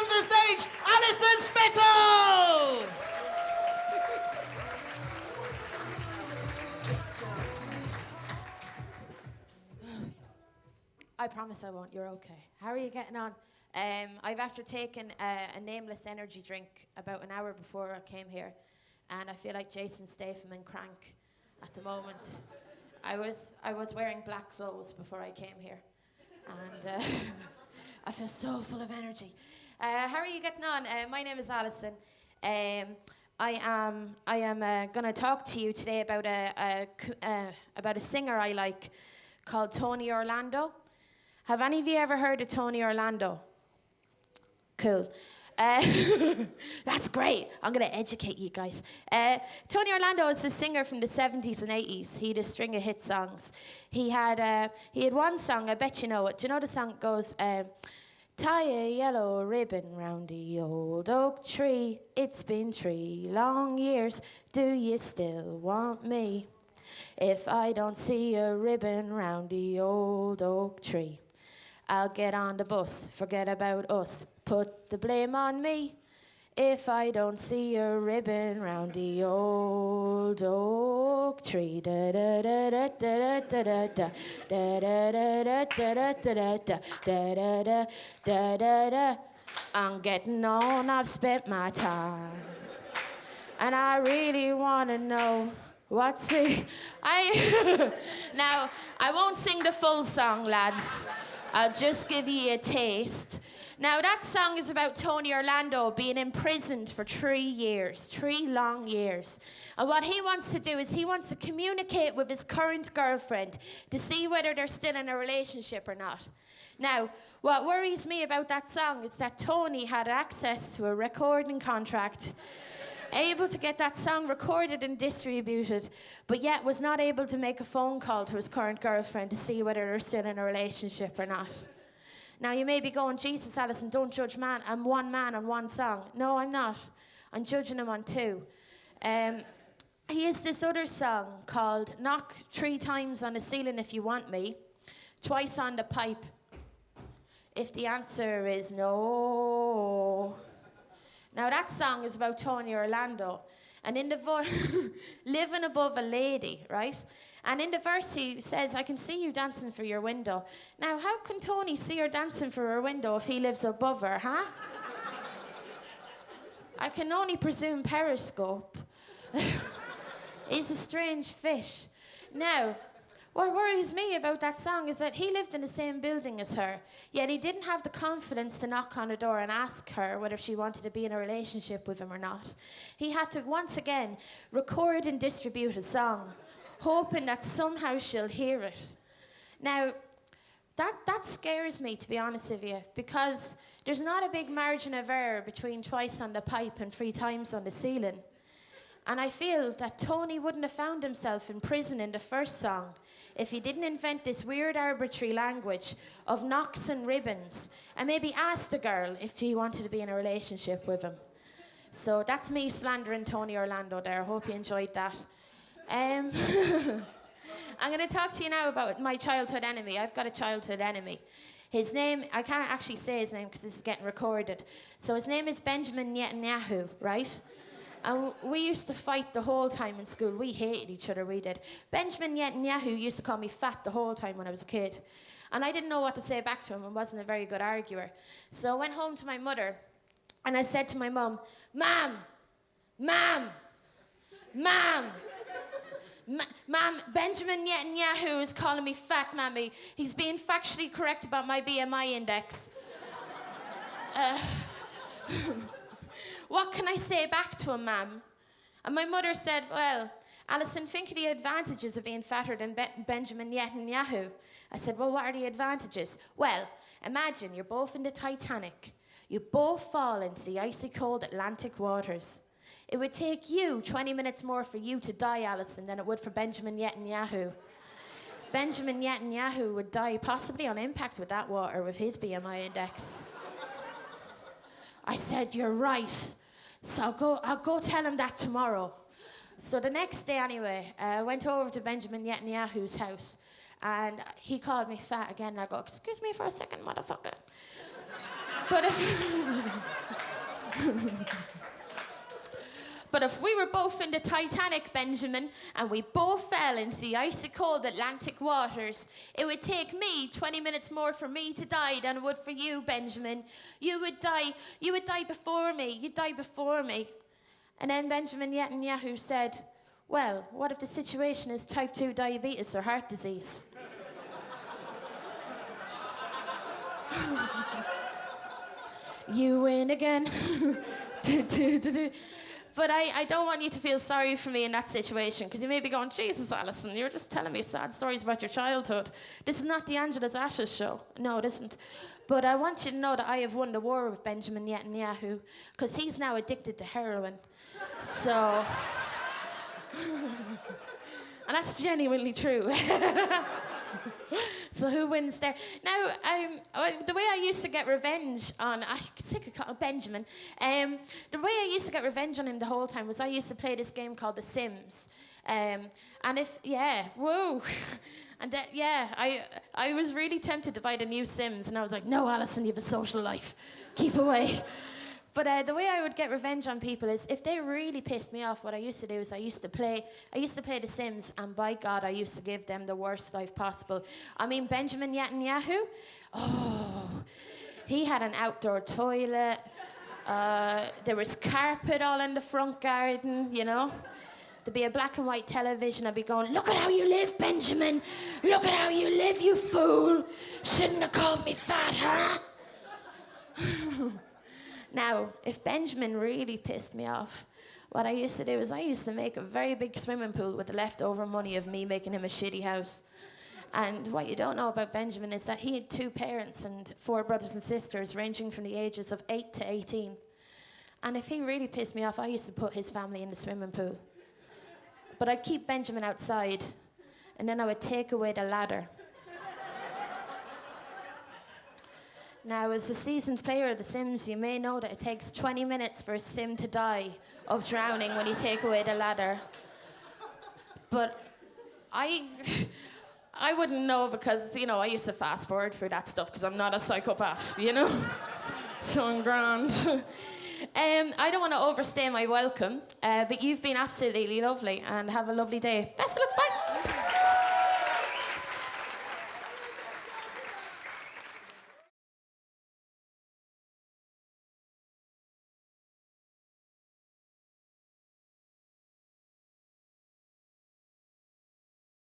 welcome to the stage, Alison Spittle! I promise I won't, you're okay. How are you getting on? I've after taken a nameless energy drink about an hour before I came here, and I feel like Jason Statham in Crank at the moment. I was wearing black clothes before I came here, and I feel so full of energy. How are you getting on? My name is Alison. I am going to talk to you today about a singer I like called Tony Orlando. Have any of you ever heard of Tony Orlando? Cool. That's great. I'm going to educate you guys. Tony Orlando is a singer from the 70s and 80s. He had a string of hit songs. He had one song, I bet you know it. Do you know the song that goes, tie a yellow ribbon round the old oak tree. It's been 3 long years. Do you still want me? If I don't see a ribbon round the old oak tree, I'll get on the bus, forget about us, put the blame on me. If I don't see a ribbon round the old oak tree, da da da da da da da da da da da da da da da da da da da. I'm getting on, I've spent my time, and I really want to know what's it. Now I won't sing the full song, lads. I'll just give you a taste. Now, that song is about Tony Orlando being imprisoned for 3 years, 3 long years. And what he wants to do is he wants to communicate with his current girlfriend to see whether they're still in a relationship or not. Now, what worries me about that song is that Tony had access to a recording contract, able to get that song recorded and distributed, but yet was not able to make a phone call to his current girlfriend to see whether they're still in a relationship or not. Now, you may be going, Jesus, Alison, don't judge man. I'm one man on one song. No, I'm not. I'm judging him on 2. He has this other song called Knock 3 times on the ceiling if you want me, twice on the pipe if the answer is no. Now, that song is about Tony Orlando, and in the living above a lady, right? And in the verse he says, I can see you dancing through your window. Now, how can Tony see her dancing through her window if he lives above her, huh? I can only presume Periscope. He's a strange fish. Now, what worries me about that song is that he lived in the same building as her, yet he didn't have the confidence to knock on the door and ask her whether she wanted to be in a relationship with him or not. He had to, once again, record and distribute a song, hoping that somehow she'll hear it. Now, that scares me, to be honest with you, because there's not a big margin of error between twice on the pipe and 3 times on the ceiling. And I feel that Tony wouldn't have found himself in prison in the first song if he didn't invent this weird arbitrary language of knocks and ribbons and maybe asked the girl if she wanted to be in a relationship with him. So that's me slandering Tony Orlando there. I hope you enjoyed that. I'm going to talk to you now about my childhood enemy. I've got a childhood enemy. His name, I can't actually say his name because this is getting recorded. So his name is Benjamin Netanyahu, right? And we used to fight the whole time in school. We hated each other, we did. Benjamin Netanyahu used to call me fat the whole time when I was a kid. And I didn't know what to say back to him and wasn't a very good arguer. So I went home to my mother and I said to my mum, Mom, Benjamin Netanyahu is calling me fat, Mammy. He's being factually correct about my BMI index. What can I say back to him, Ma'am? And my mother said, well, Alison, think of the advantages of being fatter than Benjamin Netanyahu. I said, well, what are the advantages? Well, imagine you're both in the Titanic. You both fall into the icy cold Atlantic waters. It would take you 20 minutes more for you to die, Alison, than it would for Benjamin Netanyahu. Benjamin Netanyahu would die possibly on impact with that water with his BMI index. I said, you're right. So I'll go tell him that tomorrow. So the next day anyway, I went over to Benjamin Netanyahu's house and he called me fat again. And I go, excuse me for a second, motherfucker. But if we were both in the Titanic, Benjamin, and we both fell into the icy cold Atlantic waters, it would take me 20 minutes more for me to die than it would for you, Benjamin. You would die before me. You'd die before me. And then Benjamin Netanyahu said, well, what if the situation is type 2 diabetes or heart disease? You win again. But I don't want you to feel sorry for me in that situation, because you may be going, Jesus, Alison, you're just telling me sad stories about your childhood. This is not the Angela's Ashes show. No, it isn't. But I want you to know that I have won the war with Benjamin Netanyahu, because he's now addicted to heroin. So... and that's genuinely true. So who wins there? Now, the way I used to get revenge on... I'm sick of calling Benjamin. The way I used to get revenge on him the whole time was I used to play this game called The Sims. And if... Yeah, whoa. And I was really tempted to buy the new Sims, and I was like, no, Alison, you have a social life. Keep away. But the way I would get revenge on people is if they really pissed me off, what I used to do is I used to play The Sims, and by God, I used to give them the worst life possible. I mean, Benjamin Netanyahu, he had an outdoor toilet. There was carpet all in the front garden, you know. There'd be a black and white television. I'd be going, look at how you live, Benjamin. Look at how you live, you fool. Shouldn't have called me fat, huh? Now, if Benjamin really pissed me off, what I used to do is I used to make a very big swimming pool with the leftover money of me making him a shitty house. And what you don't know about Benjamin is that he had 2 parents and 4 brothers and sisters ranging from the ages of 8 to 18. And if he really pissed me off, I used to put his family in the swimming pool. But I'd keep Benjamin outside, and then I would take away the ladder. Now, as a seasoned player of The Sims, you may know that it takes 20 minutes for a sim to die of drowning when you take away the ladder. But I wouldn't know because, you know, I used to fast forward through that stuff because I'm not a psychopath, you know? So I'm grand. I don't want to overstay my welcome, but you've been absolutely lovely, and have a lovely day. Best of luck, bye.